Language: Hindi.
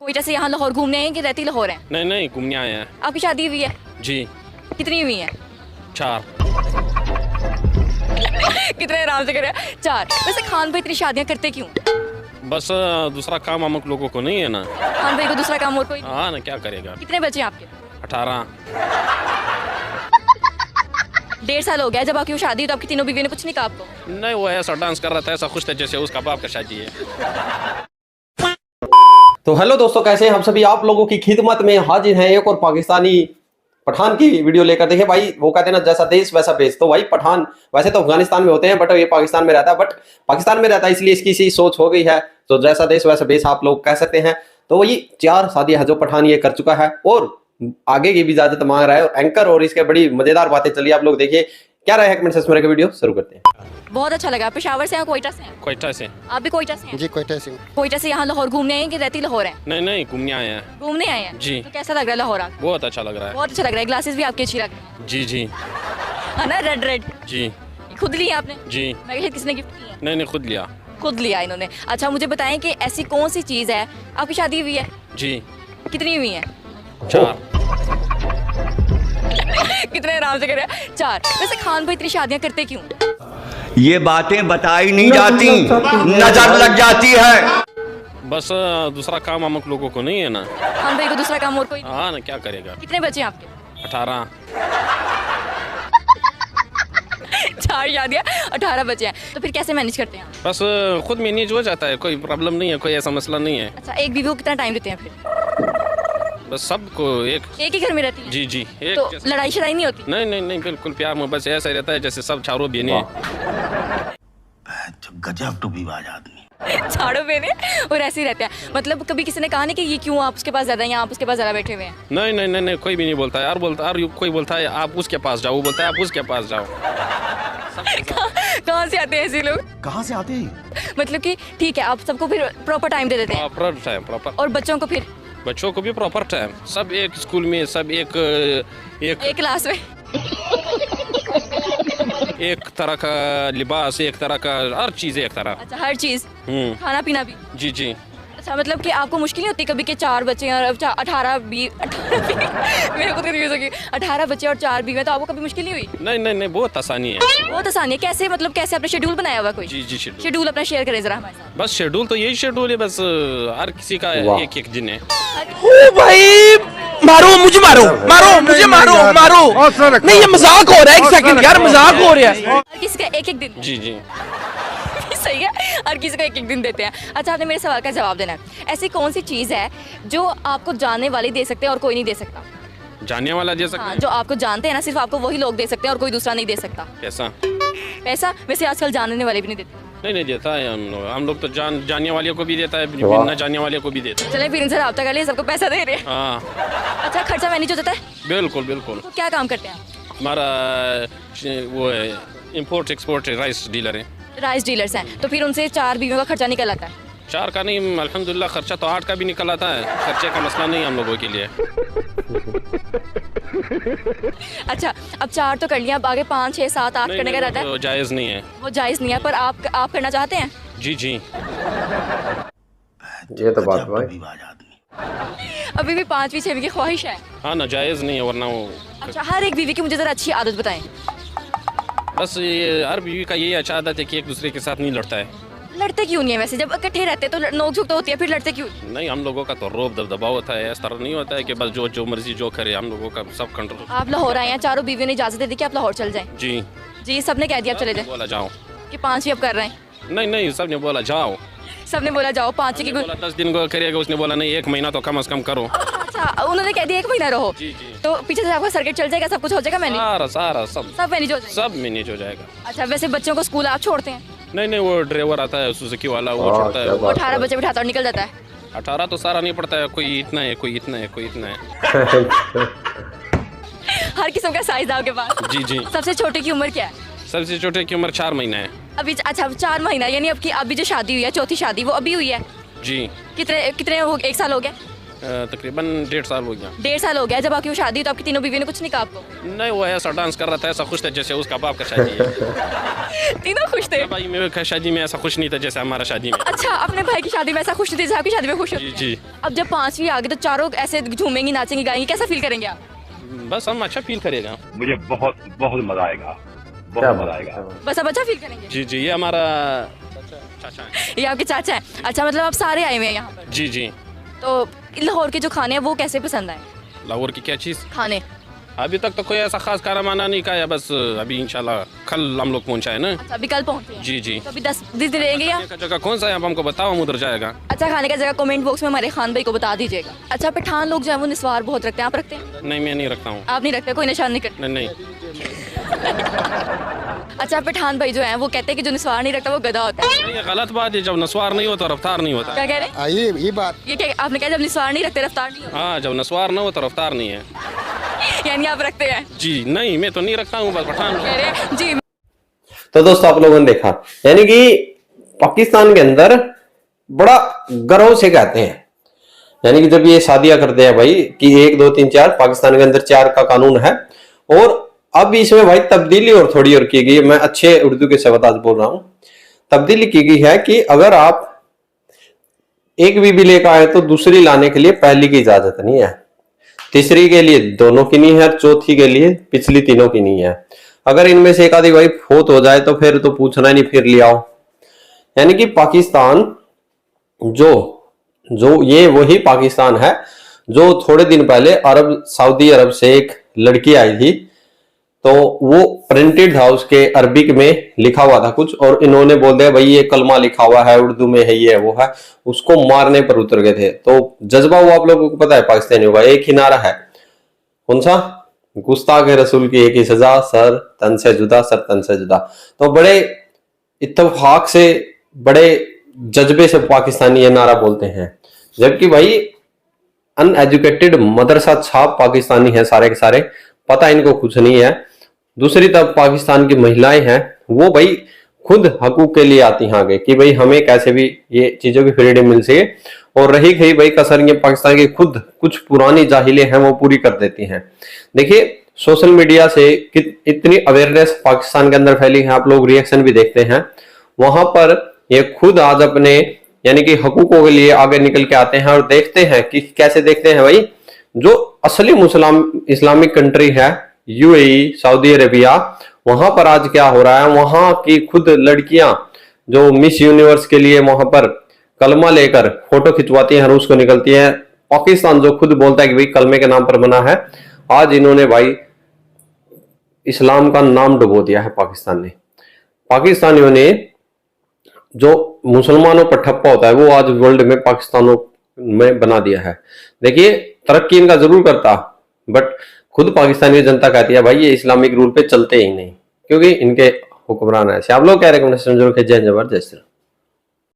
कोयटा से यहाँ लाहौर घूमने आए हैं कि रहती लाहौर है? नहीं नहीं, घूमने आए हैं। आपकी शादी हुई है? जी। कितनी हुई है? 4। कितने आराम से कर रहे हैं? 4। वैसे खान भाई इतनी शादियाँ करते क्यों? बस दूसरा काम हम लोगों को नहीं है ना। खान भाई को दूसरा काम और कोई? हाँ ना, क्या करेगा। कितने बच्चे हैं आपके? 18। 1.5 साल हो गया जब आपकी वो शादी हुई, तो आपकी तीनों बीवियों ने कुछ नहीं कहा आपको? नहीं, वो ऐसा डांस कर रहा था, ऐसा खुश था जैसे उसका बाप का शादी है। तो हेलो दोस्तों, कैसे हैं हम सभी आप लोगों की खिदमत में हाजिर हैं एक और पाकिस्तानी पठान की वीडियो लेकर। देखिए भाई, वो कहते हैं ना, जैसा देश वैसा भेष। तो भाई पठान वैसे तो अफगानिस्तान में होते हैं, बट ये पाकिस्तान में रहता है। बट पाकिस्तान में रहता है इसलिए इसकी सी सोच हो गई है। तो जैसा देश वैसा भेष आप लोग कह सकते हैं। तो वही 4 शादियां है जो पठान ये कर चुका है और आगे की भी इजाजत मांग रहा है। और एंकर और इसके बड़ी मजेदार बातें चलिए आप लोग देखिए क्या रहा है। कमेंट सेक्शन में वीडियो शुरू करते हैं। बहुत अच्छा लगा। पेशावर से हैं, कोयटा से हैं? कोयटा से। आप भी कोयटा से हैं? जी कोयटा से। कोयटा से यहाँ लाहौर घूमने आए हैं कि रहती लाहौर है? नहीं नहीं, घूमने आए हैं। घूमने आए हैं जी। तो कैसा लग रहा है लाहौर आके? बहुत अच्छा लग रहा है। बहुत अच्छा लग रहा है। ग्लासेस भी आपकी अच्छी लग रही है। जी जी है ना, रेड रेड। जी खुद ली आपने? जी। मैं कहा किसने गिफ्ट की है? नहीं नहीं, खुद लिया। खुद लिया इन्होंने। अच्छा मुझे बताएं कि ऐसी कौन सी चीज़ है, आपकी शादी हुई है? जी। कितनी हुई है? 4। कितने आराम से कर रहे हैं? 4। वैसे खान भाई इतनी शादियाँ करते क्यों? ये बातें बताई नहीं जाती, नजर लग जाती है। बस दूसरा काम हम लोगों को नहीं है ना। खान भाई को दूसरा काम और कोई? हाँ ना, क्या करेगा। कितने बच्चे हैं आपके? 18। 4 शादियाँ, 18 बच्चे हैं। तो फिर कैसे मैनेज करते हैं? बस खुद मैनेज हो जाता है, कोई प्रॉब्लम नहीं है, कोई ऐसा मसला नहीं है। अच्छा, एक बीवी को कितना टाइम देते हैं फिर? बस सबको एक ही घर में रहती है? जी जी एक तो जैसे। लड़ाई शड़ाई नहीं होती? नहीं नहीं नहीं, बिल्कुल प्यार में बस ऐसा रहता है जैसे सब चारों बहनें। गजब टूबीबाज आदमी। झाड़ू पहने और ऐसे ही रहते हैं। मतलब कभी किसी ने कहा नहीं कि ये क्यों आप उसके पास ज्यादा हैं या आप उसके पास ज्यादा बैठे हुए हैं? नहीं नहीं नहीं नहीं, कोई भी नहीं बोलता है। यार बोलता है, कोई बोलता है आप उसके पास जाओ, वो बोलता है आप उसके पास जाओ। कहाँ से आते हैं ऐसे लोग? कहाँ से आते हैं? मतलब कि ठीक है, आप सबको फिर प्रॉपर टाइम दे देते हैं प्रॉपर टाइम, प्रॉपर। और बच्चों को फिर? बच्चों को भी प्रॉपर टाइम। सब एक स्कूल में, सब एक एक क्लास में? एक तरह का लिबास, एक तरह का हर चीज़ एक तरह। अच्छा, हर चीज, खाना पीना भी? जी जी। अच्छा, मतलब कि आपको मुश्किल नहीं होती कभी कि 4 बच्चे और 18 मेरे को confuse हो गई। 18 बच्चे और 4 बीवी, तो आपको कभी मुश्किल नहीं हुई? नहीं नहीं नहीं, बहुत आसानी है। बहुत आसानी है। कैसे, मतलब कैसे आपने शेड्यूल बनाया हुआ कोई? जी जी, शेड्यूल। शेड्यूल अपना शेयर करें जरा हमारे साथ। बस शेड्यूल तो यही शेड्यूल है, बस हर किसी का एक एक दिन है। ओ भाई, मारो मुझे, मारो मारो मुझे, मारो मारो। नहीं, ये मजाक हो रहा है। एक सेकंड यार, मजाक हो रहा है। हर किसी का एक दिन? जी जी। सही है, हर किसी को एक दिन देते हैं। अच्छा, आपने मेरे सवाल का जवाब देना है। ऐसी कौन सी चीज़ है जो आपको जानने वाले दे सकते हैं और कोई नहीं दे सकता? जानने वाला दे सकते हाँ, हैं। जो आपको जानते हैं ना, सिर्फ आपको वही लोग दे सकते हैं और कोई दूसरा नहीं दे सकता। पैसा। पैसा? वैसे आजकल जानने वाले भी नहीं देते। नहीं देता है। हम लोग तो जानने वाले को भी देता है, न जानने वाले को भी देता है। चले फिर इनसे रब्ता कर लिया, सबको पैसा दे रहे हैं। हाँ अच्छा, खर्चा मैनेज हो जाता है? बिल्कुल बिल्कुल। तो क्या काम करते हैं? हमारा वो है, इम्पोर्ट एक्सपोर्ट राइस डीलर है। राइस डीलर्स हैं, तो फिर उनसे 4 बीवियों का खर्चा निकल आता है? 4 का नहीं, अल्हम्दुलिल्लाह खर्चा तो 8 का भी निकल आता है। खर्चे का मसला नहीं हम लोगों के लिए। अच्छा, अब 4 तो कर लिया, अब आगे 5, 6, 7, 8 करने का रहता है? वो जायज़ नहीं है। वो जायज़ नहीं है, पर आप करना चाहते हैं? जी जी। ये तो बात भाई। टूबीबाज आदमी। अभी भी 5वीं 6वीं की ख्वाहिश है? हाँ ना, जायज़ नहीं है, वरना वो अच्छा, हर एक बीवी की मुझे ज़रा अच्छी आदत बताएं। बस ये हर बीवी का यही अच्छा आदत है कि एक दूसरे के साथ नहीं लड़ता है। लड़ते क्यों नहीं है वैसे? जब इकट्ठे रहते तो नोक झोंक तो होती है, फिर लड़ते क्यों? नहीं, हम लोगों का तो रोब दबदबा होता है। इस तरह नहीं होता है कि बस जो मर्जी जो करे, हम लोगों का सब कंट्रोल। आप लाहौर आए हैं, 4 बीवियों ने इजाज़त दे दी कि आप लाहौर चल जाएं? जी जी, सबने कह दिया आप चले जाएं बोला जाओ। कि 5वीं अब कर रहे हैं? नहीं नहीं, सब ने बोला जाओ। सबने बोला जाओ, 5वीं की बोला 10 दिन को करेगा, उसने बोला नहीं 1 महीना तो कम से कम करो। अच्छा, उन्होंने कह दिया 1 महीना रहो। जी जी। तो पीछे से आपका सर्किट चल जाएगा, सब कुछ हो जाएगा मैनेज? सारा सब सब मैनेज हो जाएगा? सब मैनेज हो जाएगा। अच्छा, वैसे बच्चों को स्कूल आप छोड़ते हैं? नहीं नहीं, वो ड्राइवर आता है सुजुकी वाला, वो छोड़ता है। वो 18 बच्चे बिठाता और निकल जाता है? 18 तो सारा नहीं पड़ता है, कोई इतना है, कोई इतना है, कोई इतना है। हर किस्म का साइज आपके पास? जी जी। सबसे छोटे की उम्र क्या है? सबसे छोटे की उम्र 4 महीना है। अभी? अच्छा, 4 महीना, यानी अभी जो शादी हुई है, चौथी शादी, वो अभी हुई है? जी। कितने 1 साल हो गया? तकरीबन 1.5 साल हो गया। 1.5 साल हो गया। जब आपकी वो शादी हुई तो आपकी तीनों बीवी ने कुछ नहीं कहा आपको? नहीं, वो ऐसा डांस कर रहा था, ऐसा खुश था जैसे उसका बाप का शादी है। तीनों खुश थे? भाई मेरे शादी में ऐसा खुश नहीं था जैसे हमारा शादी में। अच्छा, अपने भाई की शादी में ऐसा खुश नहीं थे जैसे आपकी शादी में खुश होते हैं? जी। अब जब 5वीं आ गई तो चारों ऐसे झूमेंगी, नाचेंगी, गाएंगी, कैसा फील करेंगे आप? बस हम अच्छा फील करेगा। मुझे बहुत बहुत मजा आएगा, बहुत मजा आएगा। बस अब अच्छा फील करेंगे? जी, ये हमारा चाचा है। ये आपके चाचा हैं? अच्छा, मतलब आप सारे आए हुए हैं यहाँ पर? जी। तो लाहौर के जो खाने हैं वो कैसे पसंद आए? लाहौर की क्या चीज़? खाने अभी तक तो कोई ऐसा खास खाना माना नहीं खाया, बस अभी इंशाल्लाह कल हम लोग पहुंचा है ना। अच्छा, अभी कल पहुँचे हैं? जी। तो अभी 10 दिन रहेंगे यहाँ? का जगह कौन सा है, आप हमको बताओ, हम उधर जाएगा। अच्छा खाने का जगह कमेंट बॉक्स में हमारे खान भाई को बता दीजिएगा। अच्छा, पठान लोग जो है वो निस्वार बहुत रखते हैं, आप रखते हैं? नहीं, मैं नहीं रखता हूँ। आप नहीं रखते? कोई निशान नहीं करते? नहीं। अच्छा, पठान भाई जो है वो कहते हैं कि जो निस्वार नहीं रखता वो गधा होता है। ये गलत बात है, जब नस्वार नहीं होता रफ्तार नहीं होता। क्या कह रहे हैं? ये बात ये क्या आपने कहा? जब निस्वार नहीं रखते रफ्तार नहीं होती? हाँ, जब नस्वार ना हो तो रफ्तार नहीं है। यानी आप रखते हैं? जी नहीं, मैं तो नहीं रखता हूँ, बस पठान। कह रहे हैं जी। तो दोस्तों आप लोगों ने देखा, यानी कि पाकिस्तान के अंदर बड़ा गर्व से कहते हैं, यानी कि जब ये शादियां करते हैं भाई कि 1 2 3 4, पाकिस्तान के अंदर 4 का कानून है। और अब इसमें भाई तब्दीली और थोड़ी और की गई है। मैं अच्छे उर्दू के शब्द आज बोल रहा हूं। तब्दीली की गई है कि अगर आप एक बीबी लेकर आए तो दूसरी लाने के लिए पहली की इजाजत नहीं है, तीसरी के लिए दोनों की नहीं है, चौथी के लिए पिछली तीनों की नहीं है। अगर इनमें से एक आधी भाई फोत हो जाए तो फिर तो पूछना नहीं, फिर ले आओ। यानी कि पाकिस्तान जो ये वही पाकिस्तान है जो थोड़े दिन पहले सऊदी अरब से एक लड़की आई थी, तो वो प्रिंटेड था, उसके अरबिक में लिखा हुआ था कुछ, और इन्होंने बोल दिया भाई ये कलमा लिखा हुआ है उर्दू में है, ये वो है, उसको मारने पर उतर गए थे। तो जज्बा वो आप लोगों को पता है पाकिस्तानियों का, एक ही नारा है, कौन सा? गुस्ताख रसूल की एक ही सजा, सर तन से जुदा, सर तन से जुदा। तो बड़े इत्तेफाक से, बड़े जज्बे से पाकिस्तानी ये नारा बोलते हैं, जबकि भाई अनएजुकेटेड मदरसा छाप पाकिस्तानी है सारे के सारे, पता इनको कुछ नहीं है। दूसरी तरफ पाकिस्तान की महिलाएं हैं, वो भाई खुद हकूक के लिए आती हैं आगे कि भाई हमें कैसे भी ये चीजों की फ्रीडम मिल सके। और रही गई भाई कसर, ये पाकिस्तान की खुद कुछ पुरानी जाहिलें हैं वो पूरी कर देती हैं। देखिए सोशल मीडिया से इतनी अवेयरनेस पाकिस्तान के अंदर फैली है, आप लोग रिएक्शन भी देखते हैं, वहां पर ये खुद आज अपने यानी कि हकूकों के लिए आगे निकल के आते हैं। और देखते हैं कि कैसे देखते हैं भाई, जो असली इस्लामिक कंट्री है यूएई, सऊदी अरेबिया, वहां पर आज क्या हो रहा है, वहां की खुद लड़कियां जो मिस यूनिवर्स के लिए वहां पर कलमा लेकर फोटो खिंचवाती हैं, रूस को निकलती हैं। पाकिस्तान जो खुद बोलता है कि भाई कलमे के नाम पर बना है, आज इन्होंने भाई इस्लाम का नाम डुबो दिया है पाकिस्तान ने। पाकिस्तानियों ने जो मुसलमानों पर ठप्पा होता है वो आज वर्ल्ड में पाकिस्तानों में बना दिया है। देखिए तरक्की इनका जरूर करता, बट खुद पाकिस्तानी जनता कहती है भाई ये इस्लामिक रूल पे चलते ही नहीं, क्योंकि इनके हुक्मरान ऐसे। आप लोग क्या रिकमेंडेशन जरूर जय जबर जय श्री राम।